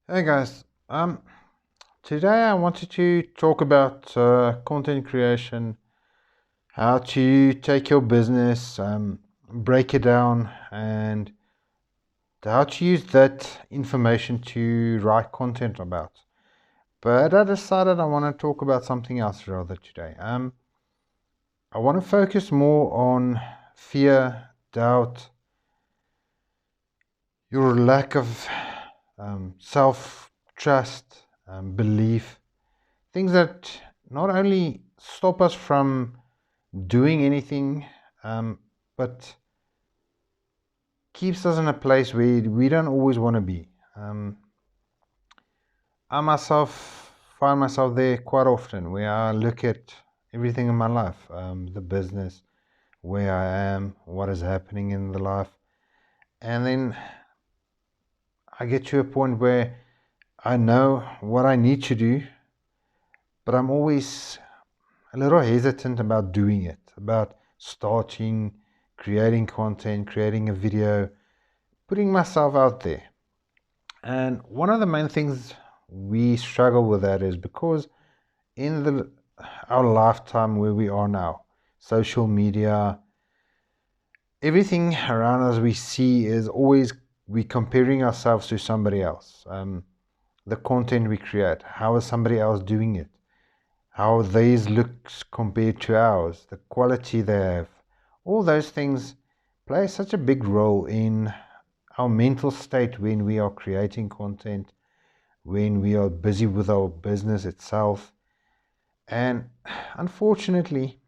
Hey guys, today I wanted to talk about content creation, how to take your business, break it down, and how to use that information to write content about. But I decided I want to talk about something else rather today. I want to focus more on fear, doubt, your lack of self trust, belief. Things that not only stop us from doing anything, but keeps us in a place where we don't always want to be. Um, I myself find myself there quite often where I look at everything in my life, the business, where I am, what is happening in the life, and then I get to a point where I know what I need to do, but I'm always a little hesitant about doing it, about starting, creating content, creating a video, putting myself out there. And one of the main things we struggle with that is because in our lifetime where we are now, social media, everything around us we see is always we comparing ourselves to somebody else. The content we create, how is somebody else doing it? How theirs looks compared to ours, the quality they have, all those things play such a big role in our mental state when we are creating content, when we are busy with our business itself. And unfortunately,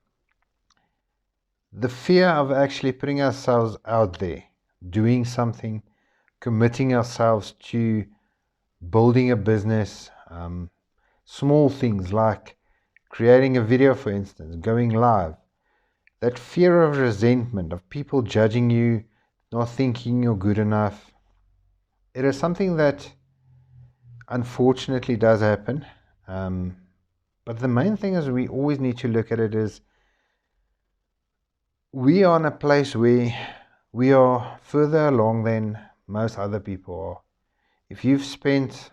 the fear of actually putting ourselves out there, doing something, committing ourselves to building a business, small things like creating a video, for instance, going live. That fear of resentment, of people judging you, not thinking you're good enough, it is something that unfortunately does happen. Um, but the main thing is we always need to look at it is we are in a place where we are further along than most other people are. If you've spent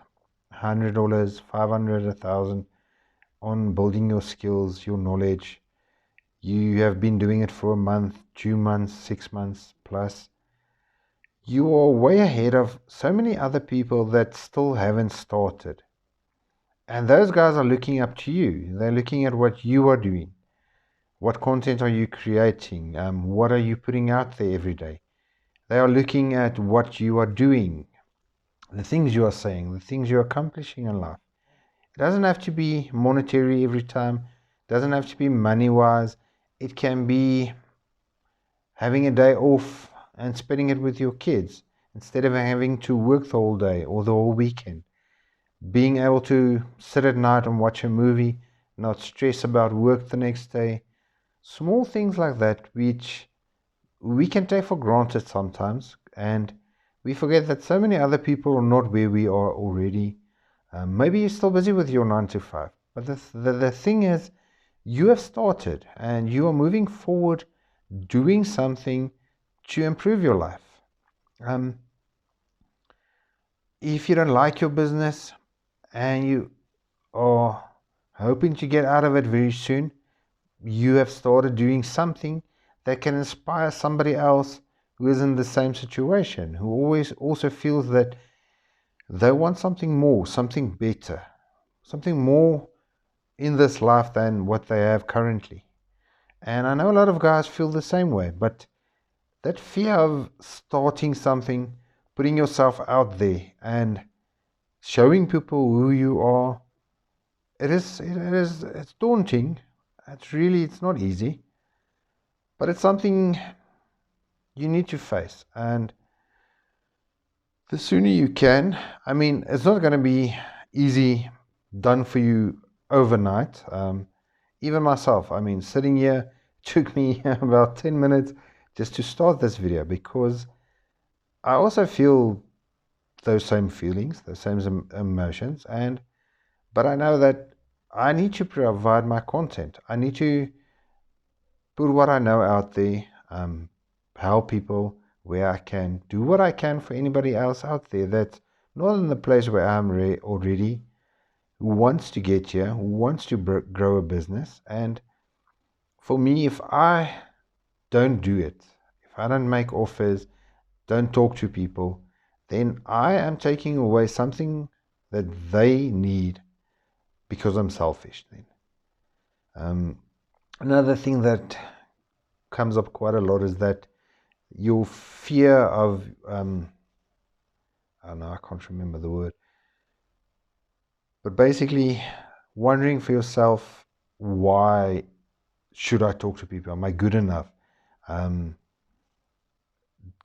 $100, 500, 1,000 on building your skills, your knowledge, you have been doing it for a month, 2 months, 6 months plus, you are way ahead of so many other people that still haven't started. And those guys are looking up to you. They're looking at what you are doing. What content are you creating? What are you putting out there every day? They are looking at what you are doing, the things you are saying, the things you're accomplishing in life. It doesn't have to be monetary every time. It doesn't have to be money-wise. It can be having a day off and spending it with your kids instead of having to work the whole day or the whole weekend. Being able to sit at night and watch a movie, not stress about work the next day. Small things like that, which we can take for granted sometimes, and we forget that so many other people are not where we are already. Maybe you're still busy with your 9 to 5, but the thing is, you have started and you are moving forward doing something to improve your life. Um, if you don't like your business and you are hoping to get out of it very soon, you have started doing something that can inspire somebody else who is in the same situation, who always also feels that they want something more, something better, something more in this life than what they have currently. And I know a lot of guys feel the same way, but that fear of starting something, putting yourself out there and showing people who you are, it's daunting. It's not easy, but it's something you need to face. And the sooner you can, I mean, it's not going to be easy done for you overnight. Even myself, I mean, sitting here took me about 10 minutes just to start this video because I also feel those same feelings, those same emotions, but I know that I need to provide my content. I need to put what I know out there, help people where I can, do what I can for anybody else out there that's not in the place where I'm already, who wants to get here, who wants to grow a business. And for me, if I don't do it, if I don't make offers, don't talk to people, then I am taking away something that they need because I'm selfish then. Another thing that comes up quite a lot is that your fear of, I don't know, I can't remember the word, but basically wondering for yourself, why should I talk to people? Am I good enough?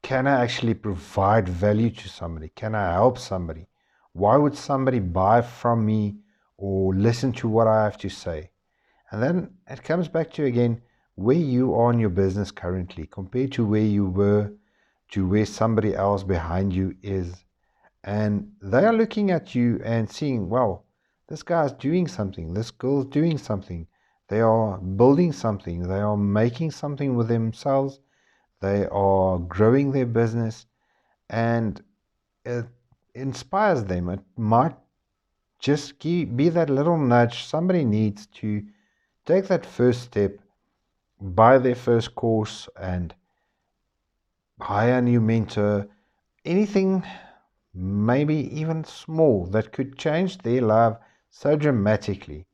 Can I actually provide value to somebody? Can I help somebody? Why would somebody buy from me or listen to what I have to say? And then it comes back to, again, where you are in your business currently compared to where you were, to where somebody else behind you is. And they are looking at you and seeing, well, this guy's doing something, this girl's doing something. They are building something, they are making something with themselves, they are growing their business, and it inspires them. It might just be that little nudge somebody needs to take that first step, buy their first course, and hire a new mentor. Anything, maybe even small, that could change their life so dramatically.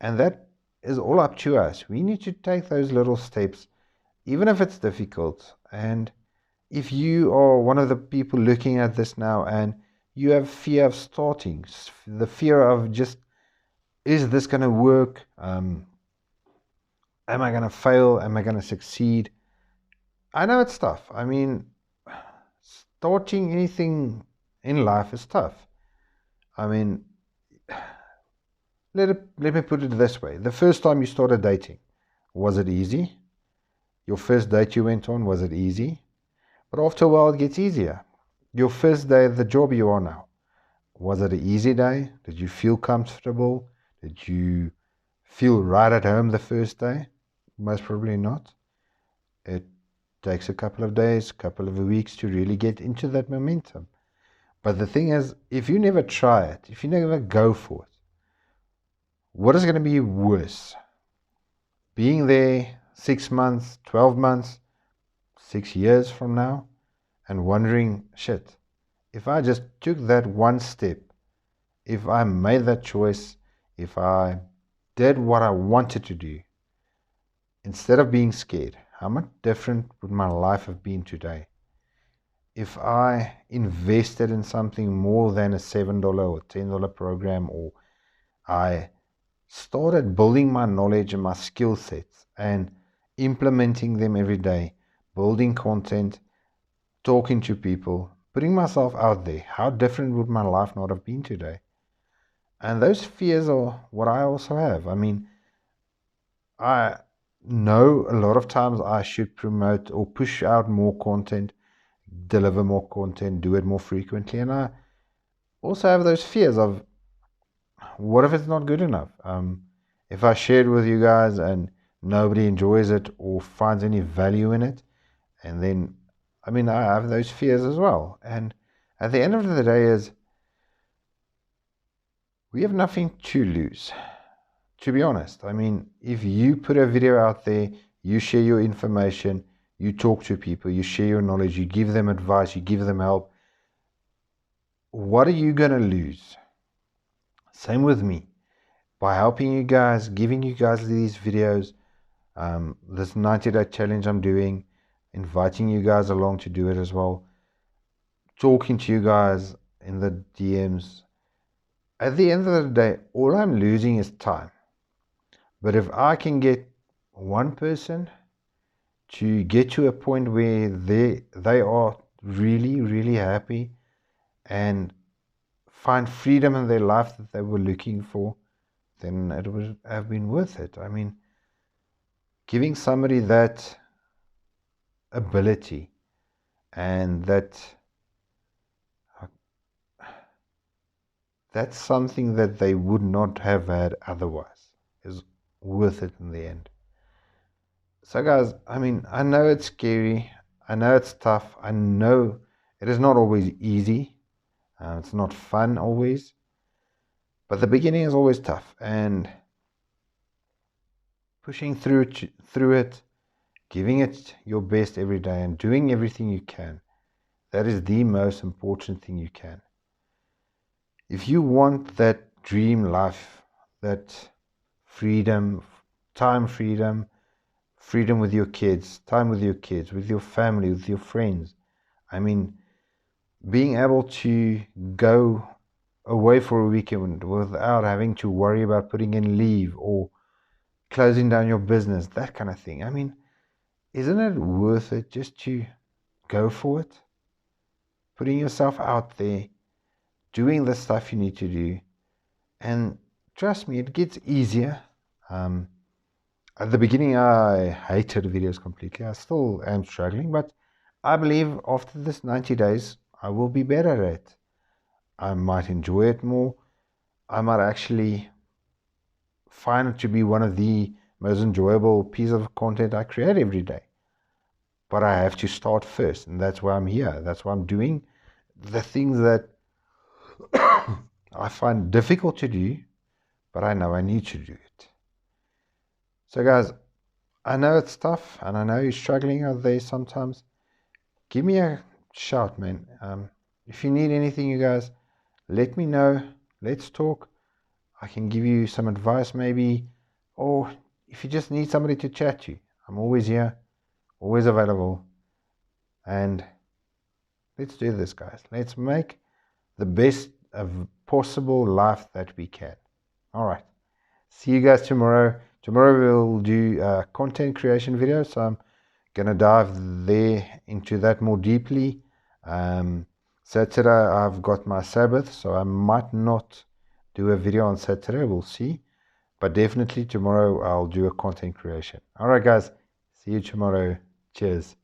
And that is all up to us. We need to take those little steps, even if it's difficult. And if you are one of the people looking at this now and you have fear of starting, the fear of just, is this going to work? Am I going to fail? Am I going to succeed? I know it's tough. I mean, starting anything in life is tough. I mean, let me put it this way. The first time you started dating, was it easy? Your first date you went on, was it easy? But after a while, it gets easier. Your first day at the job you are now, was it an easy day? Did you feel comfortable? Did you feel right at home the first day? Most probably not. It takes a couple of days, a couple of weeks to really get into that momentum. But the thing is, if you never try it, if you never go for it, what is going to be worse? Being there 6 months, 12 months, 6 years from now, and wondering, shit, if I just took that one step, if I made that choice, if I did what I wanted to do, instead of being scared, how much different would my life have been today? If I invested in something more than a $7 or $10 program, or I started building my knowledge and my skill sets and implementing them every day, building content, talking to people, putting myself out there, how different would my life not have been today? And those fears are what I also have. I mean, I know a lot of times I should promote or push out more content, deliver more content, do it more frequently. And I also have those fears of, what if it's not good enough? If I share it with you guys and nobody enjoys it or finds any value in it, and then, I mean, I have those fears as well. And at the end of the day is, we have nothing to lose, to be honest. I mean, if you put a video out there, you share your information, you talk to people, you share your knowledge, you give them advice, you give them help, what are you going to lose? Same with me. By helping you guys, giving you guys these videos, this 90-day challenge I'm doing, inviting you guys along to do it as well, talking to you guys in the DMs. At the end of the day, all I'm losing is time. But if I can get one person to get to a point where they are really, really happy and find freedom in their life that they were looking for, then it would have been worth it. I mean, giving somebody that ability and that's something that they would not have had otherwise is worth it in the end. So guys, I mean, I know it's scary, I know it's tough, I know it is not always easy. It's not fun always, but the beginning is always tough, and pushing through it, giving it your best every day, and doing everything you can. That is the most important thing you can. If you want that dream life, that freedom, freedom with your kids, time with your kids, with your family, with your friends. I mean, being able to go away for a weekend without having to worry about putting in leave or closing down your business, that kind of thing. I mean, isn't it worth it just to go for it? Putting yourself out there, doing the stuff you need to do, and trust me, it gets easier. At the beginning, I hated videos completely. I still am struggling, but I believe after this 90 days, I will be better at it. I might enjoy it more. I might actually find it to be one of the most enjoyable pieces of content I create every day. But I have to start first, and that's why I'm here. That's why I'm doing the things that I find difficult to do, but I know I need to do it. So, guys, I know it's tough, and I know you're struggling out there sometimes. Give me a shout, man. If you need anything, you guys, let me know. Let's talk. I can give you some advice, maybe, or if you just need somebody to chat to, I'm always here, always available. And let's do this, guys. Let's make the best of possible life that we can. All right. See you guys tomorrow. Tomorrow we'll do a content creation video, so I'm gonna dive there into that more deeply. Saturday I've got my Sabbath, so I might not do a video on Saturday. We'll see, but definitely tomorrow I'll do a content creation. All right, guys. See you tomorrow. Cheers.